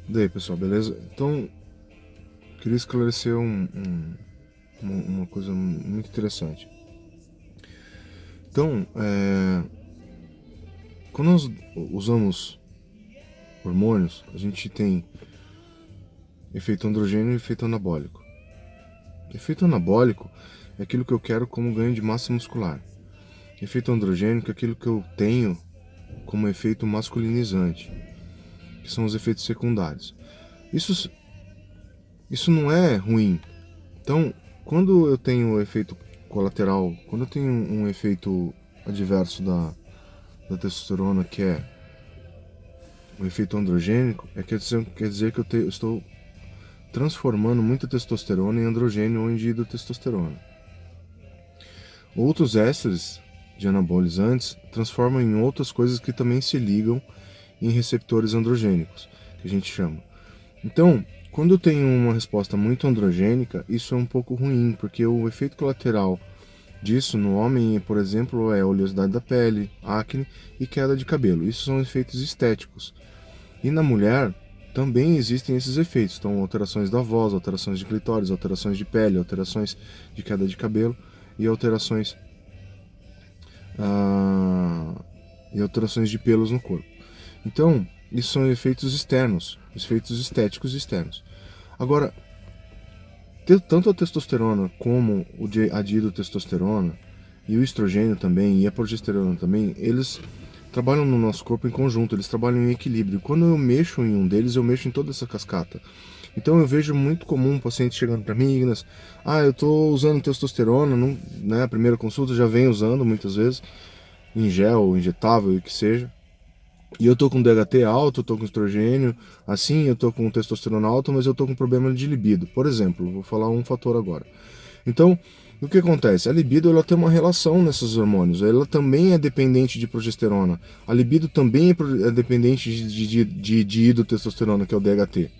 Daí, pessoal, beleza? Então, queria esclarecer uma coisa muito interessante. Então, quando nós usamos hormônios, a gente tem efeito androgênio e efeito anabólico. Efeito anabólico é aquilo que eu quero como ganho de massa muscular. Efeito androgênico é aquilo que eu tenho como efeito masculinizante, que são os efeitos secundários. Isso não é ruim. Então, quando eu tenho um efeito colateral, quando eu tenho um efeito adverso da testosterona, que é o efeito androgênico, quer dizer que eu estou transformando muita testosterona em androgênio ou em dihidrotestosterona. Outros ésteres de anabolizantes transformam em outras coisas que também se ligam em receptores androgênicos, que a gente chama. Então, quando eu tenho uma resposta muito androgênica, isso é um pouco ruim, porque o efeito colateral disso no homem, por exemplo, é oleosidade da pele, acne e queda de cabelo. Isso são efeitos estéticos. E na mulher também existem esses efeitos. Então, alterações da voz, alterações de clitóris, alterações de pele, alterações de queda de cabelo e alterações de pelos no corpo. Então, isso são efeitos externos, efeitos estéticos externos. Agora, tanto a testosterona como a dihidrotestosterona e o estrogênio também e a progesterona também, eles trabalham no nosso corpo em conjunto, eles trabalham em equilíbrio. Quando eu mexo em um deles, eu mexo em toda essa cascata. Então eu vejo muito comum um paciente chegando para mim, Ignas, eu estou usando testosterona, não, né, a primeira consulta já vem usando muitas vezes, em gel, injetável e o que seja. E eu tô com DHT alto, eu tô com estrogênio, assim, eu tô com testosterona alta, mas eu tô com problema de libido. Por exemplo, vou falar um fator agora. Então, o que acontece? A libido ela tem uma relação nesses hormônios, ela também é dependente de progesterona. A libido também é dependente de dihidrotestosterona, que é o DHT.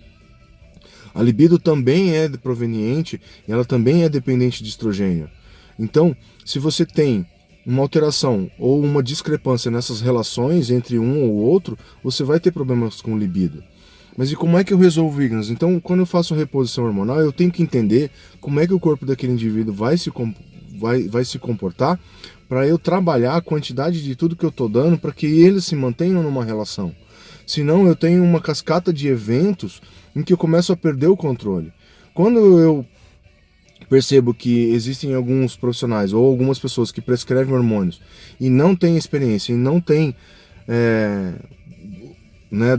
A libido também é proveniente, e ela também é dependente de estrogênio. Então, se você tem uma alteração ou uma discrepância nessas relações entre um ou outro, você vai ter problemas com libido. Mas e como é que eu resolvo, Ignas? Então, quando eu faço a reposição hormonal, eu tenho que entender como é que o corpo daquele indivíduo vai se comportar para eu trabalhar a quantidade de tudo que eu estou dando para que eles se mantenham numa relação. Senão eu tenho uma cascata de eventos em que eu começo a perder o controle. Quando eu percebo que existem alguns profissionais ou algumas pessoas que prescrevem hormônios e não têm experiência e não têm,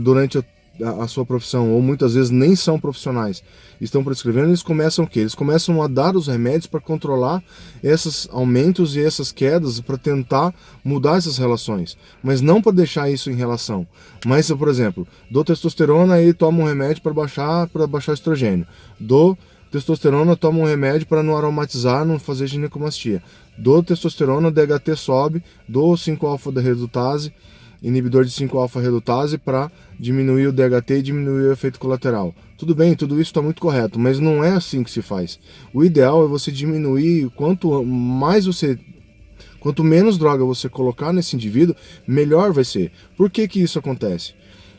durante a sua profissão, ou muitas vezes nem são profissionais, estão prescrevendo, eles começam o quê? Eles começam a dar os remédios para controlar esses aumentos e essas quedas, para tentar mudar essas relações, mas não para deixar isso em relação. Mas, por exemplo, dou testosterona e tomo um remédio para baixar o estrogênio. Dou testosterona, toma um remédio para não aromatizar, não fazer ginecomastia. Dou testosterona, DHT sobe, dou 5-alfa da redutase, inibidor de 5-alfa redutase para diminuir o DHT e diminuir o efeito colateral. Tudo bem, tudo isso está muito correto, mas não é assim que se faz. O ideal é você diminuir, quanto menos droga você colocar nesse indivíduo, melhor vai ser. Por que que isso acontece?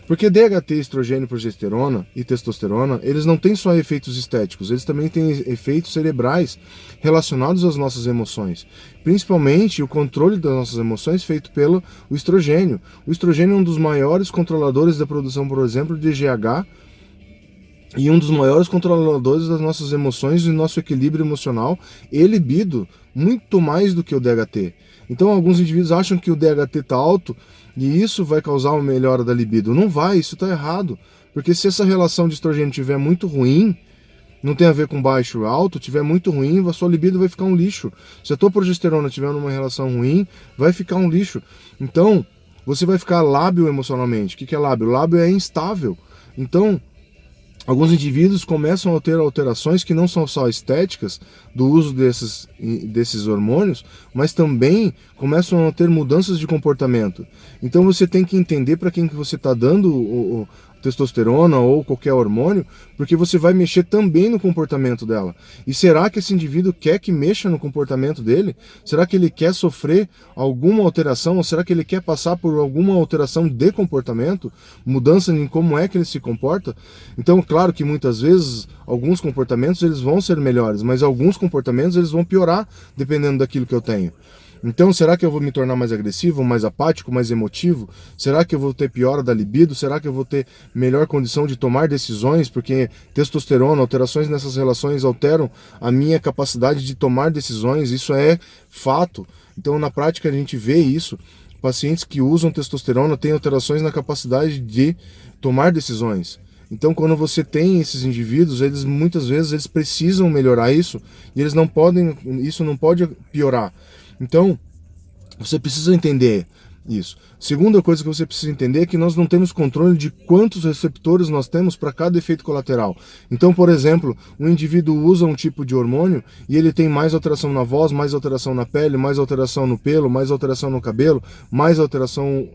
Porque DHT, estrogênio, progesterona e testosterona, eles não têm só efeitos estéticos, eles também têm efeitos cerebrais relacionados às nossas emoções. Principalmente o controle das nossas emoções feito pelo estrogênio. O estrogênio é um dos maiores controladores da produção, por exemplo, de GH e um dos maiores controladores das nossas emoções e nosso equilíbrio emocional e libido, muito mais do que o DHT. Então alguns indivíduos acham que o DHT está alto e isso vai causar uma melhora da libido. Não vai, isso está errado. Porque se essa relação de estrogênio estiver muito ruim, não tem a ver com baixo e alto, tiver muito ruim, a sua libido vai ficar um lixo. Se a tua progesterona estiver numa relação ruim, vai ficar um lixo. Então, você vai ficar lábil emocionalmente. O que é lábil? Lábil é instável. Então, alguns indivíduos começam a ter alterações que não são só estéticas do uso desses hormônios, mas também começam a ter mudanças de comportamento. Então você tem que entender para quem que você está dando testosterona ou qualquer hormônio, porque você vai mexer também no comportamento dela. E será que esse indivíduo quer que mexa no comportamento dele? Será que ele quer sofrer alguma alteração? Ou será que ele quer passar por alguma alteração de comportamento? Mudança em como é que ele se comporta? Então, claro que muitas vezes alguns comportamentos eles vão ser melhores, mas alguns comportamentos eles vão piorar dependendo daquilo que eu tenho. Então, será que eu vou me tornar mais agressivo, mais apático, mais emotivo? Será que eu vou ter piora da libido? Será que eu vou ter melhor condição de tomar decisões? Porque testosterona, alterações nessas relações alteram a minha capacidade de tomar decisões, isso é fato. Então, na prática, a gente vê isso. Pacientes que usam testosterona têm alterações na capacidade de tomar decisões. Então, quando você tem esses indivíduos, eles muitas vezes eles precisam melhorar isso e eles não podem, isso não pode piorar. Então, você precisa entender isso. Segunda coisa que você precisa entender é que nós não temos controle de quantos receptores nós temos para cada efeito colateral. Então, por exemplo, um indivíduo usa um tipo de hormônio e ele tem mais alteração na voz, mais alteração na pele, mais alteração no pelo, mais alteração no cabelo, mais alteração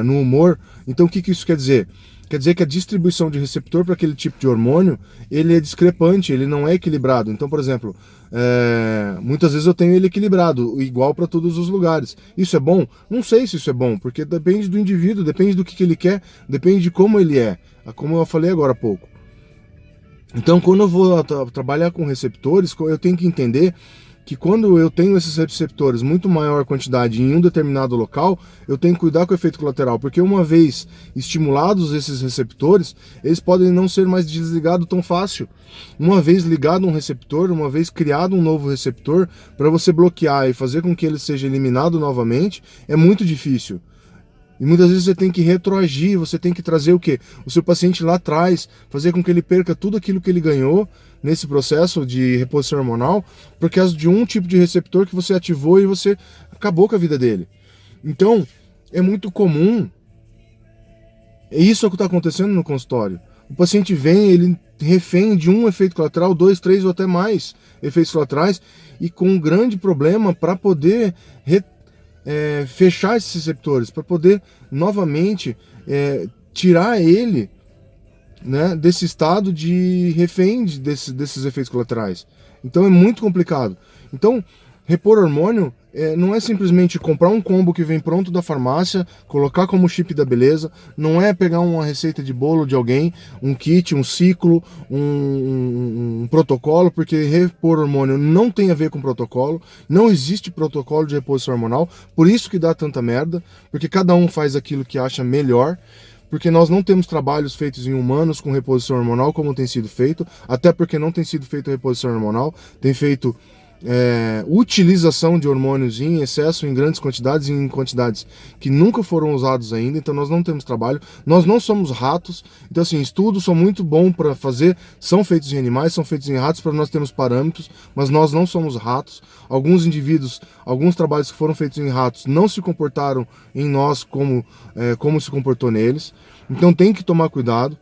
no humor. Então, o que isso quer dizer? Quer dizer que a distribuição de receptor para aquele tipo de hormônio, ele é discrepante, ele não é equilibrado. Então, por exemplo, muitas vezes eu tenho ele equilibrado, igual para todos os lugares. Isso é bom? Não sei se isso é bom, porque depende do indivíduo, depende do que ele quer, depende de como ele é, como eu falei agora há pouco. Então, quando eu vou trabalhar com receptores, eu tenho que entender que quando eu tenho esses receptores muito maior quantidade em um determinado local, eu tenho que cuidar com o efeito colateral, porque uma vez estimulados esses receptores, eles podem não ser mais desligados tão fácil. Uma vez ligado um receptor, uma vez criado um novo receptor, para você bloquear e fazer com que ele seja eliminado novamente, é muito difícil. E muitas vezes você tem que retroagir, você tem que trazer o quê? O seu paciente lá atrás, fazer com que ele perca tudo aquilo que ele ganhou nesse processo de reposição hormonal, por causa de um tipo de receptor que você ativou e você acabou com a vida dele. Então, é muito comum, é isso que está acontecendo no consultório. O paciente vem, ele refém de um efeito colateral, 2, 3 ou até mais efeitos colaterais, e com um grande problema para poder fechar esses receptores, para poder novamente tirar ele, né, desse estado de refém desses efeitos colaterais. Então é muito complicado. Então, repor hormônio não é simplesmente comprar um combo que vem pronto da farmácia, colocar como chip da beleza, não é pegar uma receita de bolo de alguém, um kit, um ciclo, um protocolo, porque repor hormônio não tem a ver com protocolo, não existe protocolo de reposição hormonal, por isso que dá tanta merda, porque cada um faz aquilo que acha melhor, porque nós não temos trabalhos feitos em humanos com reposição hormonal como tem sido feito, até porque não tem sido feita reposição hormonal, tem feito utilização de hormônios em excesso, em grandes quantidades, em quantidades que nunca foram usados ainda, então nós não temos trabalho, nós não somos ratos, então assim, estudos são muito bons para fazer, são feitos em animais, são feitos em ratos para nós termos parâmetros, mas nós não somos ratos. Alguns indivíduos, alguns trabalhos que foram feitos em ratos não se comportaram em nós como se comportou neles, então tem que tomar cuidado.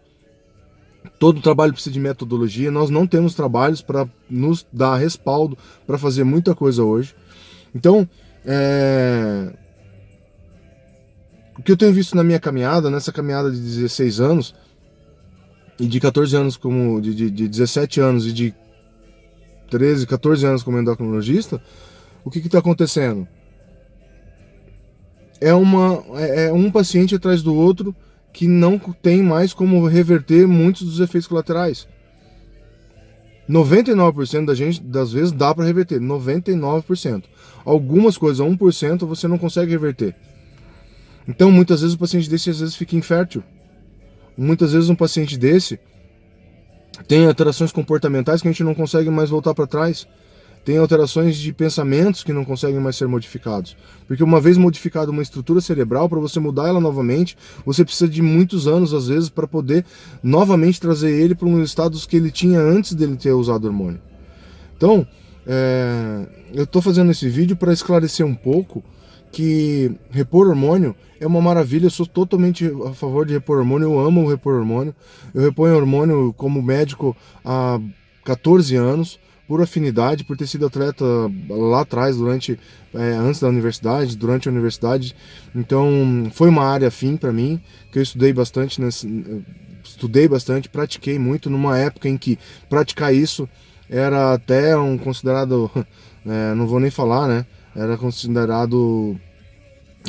Todo trabalho precisa de metodologia, nós não temos trabalhos para nos dar respaldo para fazer muita coisa hoje. Então, o que eu tenho visto na minha caminhada, nessa caminhada de 16 anos, e de 14 anos como de 17 anos e de 13, 14 anos como endocrinologista, o que está acontecendo? É um paciente atrás do outro que não tem mais como reverter muitos dos efeitos colaterais. 99% das vezes dá para reverter, 99%. Algumas coisas, 1%, você não consegue reverter. Então, muitas vezes o paciente desse às vezes fica infértil. Muitas vezes um paciente desse tem alterações comportamentais que a gente não consegue mais voltar para trás. Tem alterações de pensamentos que não conseguem mais ser modificados. Porque uma vez modificada uma estrutura cerebral, para você mudar ela novamente, você precisa de muitos anos, às vezes, para poder novamente trazer ele para um estado que ele tinha antes dele ter usado hormônio. Então, eu estou fazendo esse vídeo para esclarecer um pouco que repor hormônio é uma maravilha, eu sou totalmente a favor de repor hormônio, eu amo o repor hormônio. Eu reponho hormônio como médico há 14 anos, por afinidade, por ter sido atleta lá atrás, antes da universidade, durante a universidade. Então foi uma área afim para mim, que eu estudei bastante, pratiquei muito, numa época em que praticar isso era até considerado, não vou nem falar, né? Era considerado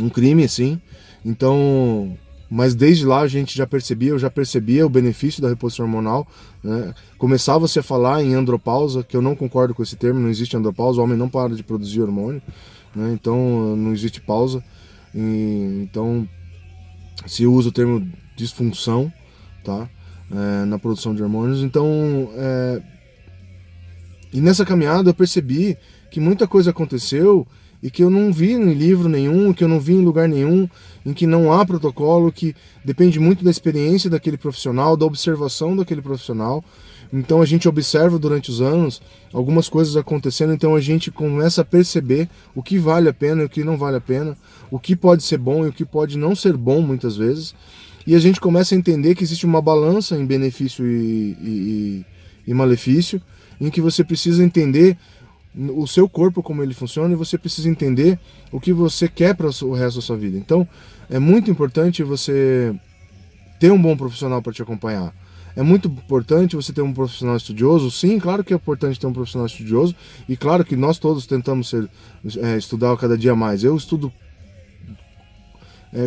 um crime, assim. Então, mas desde lá eu já percebia o benefício da reposição hormonal, né? Começava-se a falar em andropausa, que eu não concordo com esse termo, não existe andropausa, o homem não para de produzir hormônio, né? Então não existe pausa. Então se usa o termo disfunção, tá? Na produção de hormônios. Então, e nessa caminhada eu percebi que muita coisa aconteceu e que eu não vi em livro nenhum, que eu não vi em lugar nenhum, em que não há protocolo, que depende muito da experiência daquele profissional, da observação daquele profissional. Então a gente observa durante os anos algumas coisas acontecendo, então a gente começa a perceber o que vale a pena e o que não vale a pena, o que pode ser bom e o que pode não ser bom muitas vezes. E a gente começa a entender que existe uma balança em benefício e malefício, em que você precisa entender o seu corpo, como ele funciona, e você precisa entender o que você quer para o resto da sua vida. Então, é muito importante você ter um bom profissional para te acompanhar. É muito importante você ter um profissional estudioso. Sim, claro que é importante ter um profissional estudioso, e claro que nós todos tentamos estudar cada dia mais. Eu estudo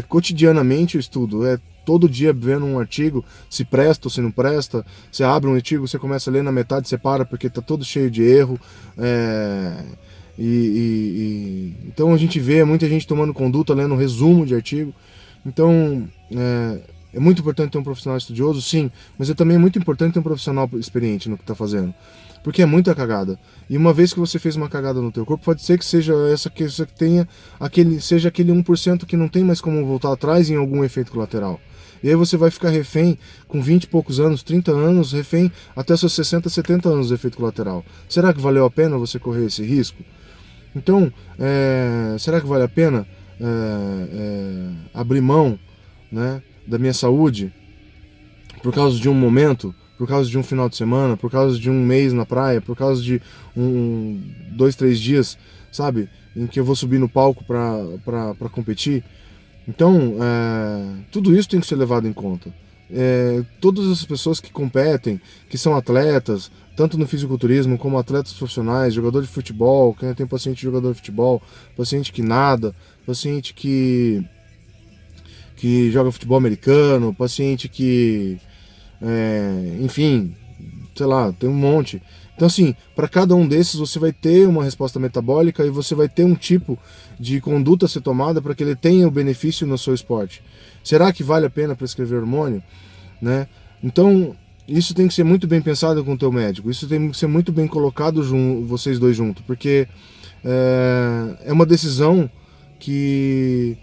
cotidianamente, eu estudo. Todo dia vendo um artigo, se presta ou se não presta. Você abre um artigo, você começa a ler na metade, você para porque está todo cheio de erro. Então a gente vê muita gente tomando conduta, lendo um resumo de artigo. Então é muito importante ter um profissional estudioso, sim, mas também é muito importante ter um profissional experiente no que está fazendo. Porque é muita cagada. E uma vez que você fez uma cagada no teu corpo, pode ser que seja seja aquele 1% que não tem mais como voltar atrás em algum efeito colateral. E aí você vai ficar refém com 20 e poucos anos, 30 anos, refém até seus 60, 70 anos de efeito colateral. Será que valeu a pena você correr esse risco? Então, será que vale a pena abrir mão, né, da minha saúde por causa de um momento, por causa de um final de semana, por causa de um mês na praia, por causa de 2, 3 dias, sabe, em que eu vou subir no palco para competir? Então, tudo isso tem que ser levado em conta. Todas as pessoas que competem, que são atletas, tanto no fisiculturismo como atletas profissionais, jogador de futebol, quem tem paciente jogador de futebol, paciente que nada, paciente que joga futebol americano, paciente que, enfim, sei lá, tem um monte. Então, assim, para cada um desses você vai ter uma resposta metabólica e você vai ter um tipo de conduta a ser tomada para que ele tenha o benefício no seu esporte. Será que vale a pena prescrever hormônio, né? Então, isso tem que ser muito bem pensado com o teu médico. Isso tem que ser muito bem colocado vocês dois juntos, porque é uma decisão que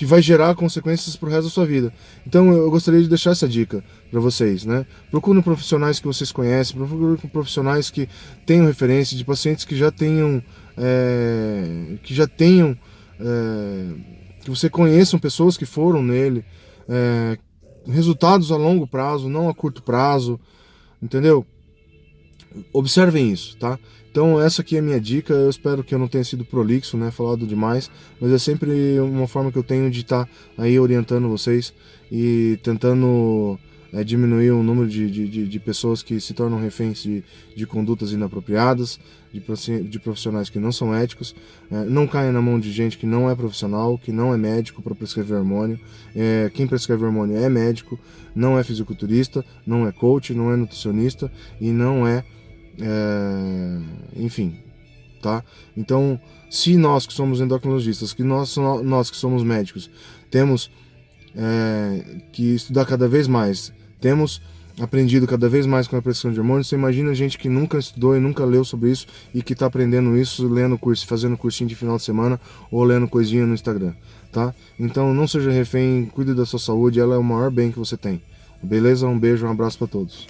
vai gerar consequências para o resto da sua vida. Então eu gostaria de deixar essa dica para vocês, né? Procurem profissionais que vocês conhecem, procurem profissionais que tenham referência, de pacientes que já tenham, que você conheçam pessoas que foram nele, resultados a longo prazo, não a curto prazo, entendeu? Observem isso, tá? Então essa aqui é a minha dica. Eu espero que eu não tenha sido prolixo, né, falado demais, mas é sempre uma forma que eu tenho de estar aí orientando vocês e tentando diminuir o número de pessoas que se tornam reféns de condutas inapropriadas, de profissionais que não são éticos. Não caia na mão de gente que não é profissional, que não é médico para prescrever hormônio. Quem prescreve hormônio é médico, não é fisiculturista, não é coach, não é nutricionista e não enfim, tá? Então, se nós que somos endocrinologistas, que nós que somos médicos, temos que estudar cada vez mais, temos aprendido cada vez mais com a prescrição de hormônios, você imagina gente que nunca estudou e nunca leu sobre isso e que está aprendendo isso lendo curso, fazendo cursinho de final de semana ou lendo coisinha no Instagram, tá? Então não seja refém, cuide da sua saúde, ela é o maior bem que você tem. Beleza? Um beijo, um abraço para todos.